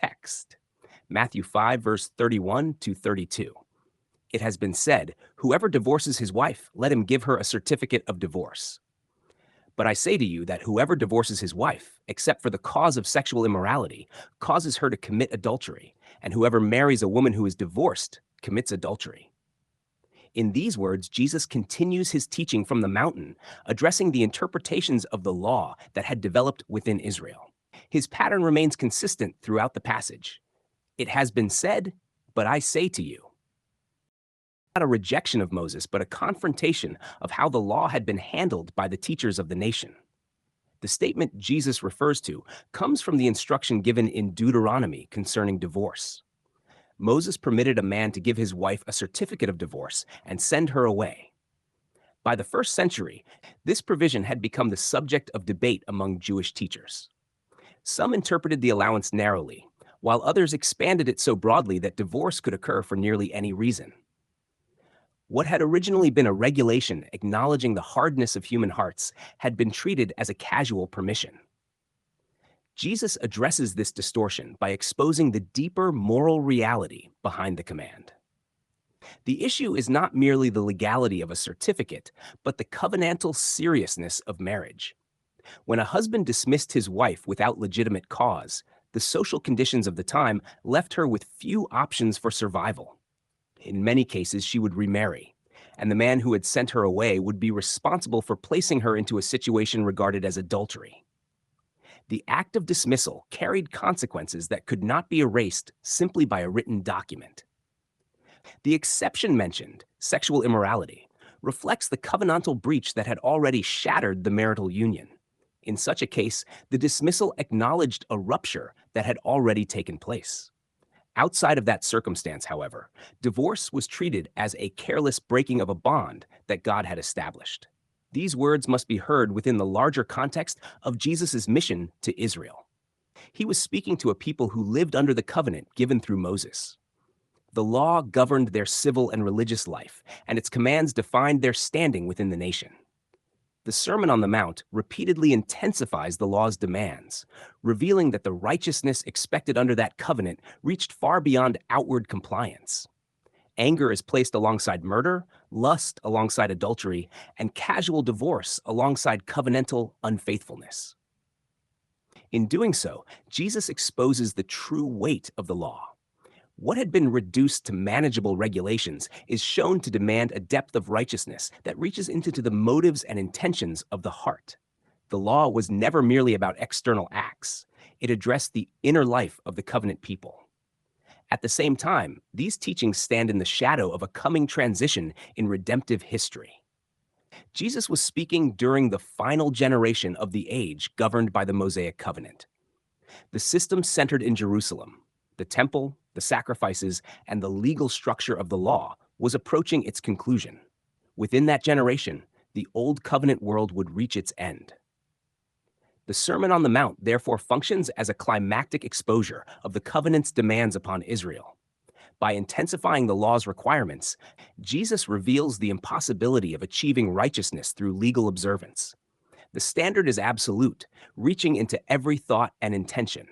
text. Matthew 5, verse 31 to 32. It has been said, "Whoever divorces his wife, let him give her a certificate of divorce. But I say to you that whoever divorces his wife, except for the cause of sexual immorality, causes her to commit adultery, and whoever marries a woman who is divorced commits adultery." In these words, Jesus continues his teaching from the mountain, addressing the interpretations of the law that had developed within Israel. His pattern remains consistent throughout the passage. It has been said, but I say to you. Not a rejection of Moses, but a confrontation of how the law had been handled by the teachers of the nation. The statement Jesus refers to comes from the instruction given in Deuteronomy concerning divorce. Moses permitted a man to give his wife a certificate of divorce and send her away. By the first century, this provision had become the subject of debate among Jewish teachers. Some interpreted the allowance narrowly, while others expanded it so broadly that divorce could occur for nearly any reason. What had originally been a regulation acknowledging the hardness of human hearts had been treated as a casual permission. Jesus addresses this distortion by exposing the deeper moral reality behind the command. The issue is not merely the legality of a certificate, but the covenantal seriousness of marriage. When a husband dismissed his wife without legitimate cause, the social conditions of the time left her with few options for survival. In many cases, she would remarry, and the man who had sent her away would be responsible for placing her into a situation regarded as adultery. The act of dismissal carried consequences that could not be erased simply by a written document. The exception mentioned, sexual immorality, reflects the covenantal breach that had already shattered the marital union. In such a case, the dismissal acknowledged a rupture that had already taken place. Outside of that circumstance, however, divorce was treated as a careless breaking of a bond that God had established. These words must be heard within the larger context of Jesus' mission to Israel. He was speaking to a people who lived under the covenant given through Moses. The law governed their civil and religious life, and its commands defined their standing within the nation. The Sermon on the Mount repeatedly intensifies the law's demands, revealing that the righteousness expected under that covenant reached far beyond outward compliance. Anger is placed alongside murder, lust alongside adultery, and casual divorce alongside covenantal unfaithfulness. In doing so, Jesus exposes the true weight of the law. What had been reduced to manageable regulations is shown to demand a depth of righteousness that reaches into the motives and intentions of the heart. The law was never merely about external acts. It addressed the inner life of the covenant people. At the same time, these teachings stand in the shadow of a coming transition in redemptive history. Jesus was speaking during the final generation of the age governed by the Mosaic covenant. The system centered in Jerusalem. The temple, the sacrifices, and the legal structure of the law was approaching its conclusion. Within that generation, the Old Covenant world would reach its end. The Sermon on the Mount therefore functions as a climactic exposure of the covenant's demands upon Israel. By intensifying the law's requirements, Jesus reveals the impossibility of achieving righteousness through legal observance. The standard is absolute, reaching into every thought and intention.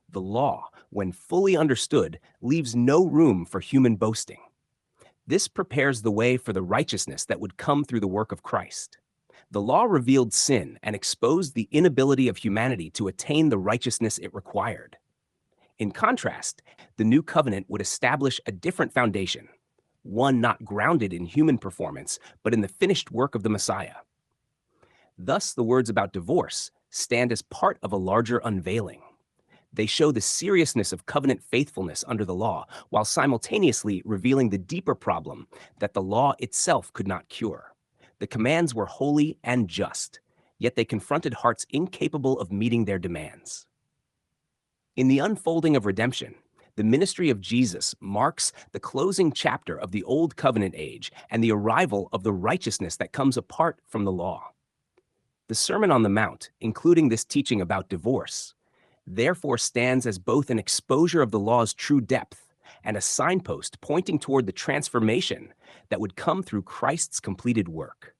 The law, when fully understood, leaves no room for human boasting. This prepares the way for the righteousness that would come through the work of Christ. The law revealed sin and exposed the inability of humanity to attain the righteousness it required. In contrast, the new covenant would establish a different foundation, one not grounded in human performance, but in the finished work of the Messiah. Thus, the words about divorce stand as part of a larger unveiling. They show the seriousness of covenant faithfulness under the law, while simultaneously revealing the deeper problem that the law itself could not cure. The commands were holy and just, yet they confronted hearts incapable of meeting their demands. In the unfolding of redemption, the ministry of Jesus marks the closing chapter of the Old Covenant age and the arrival of the righteousness that comes apart from the law. The Sermon on the Mount, including this teaching about divorce, therefore stands as both an exposure of the law's true depth and a signpost pointing toward the transformation that would come through Christ's completed work.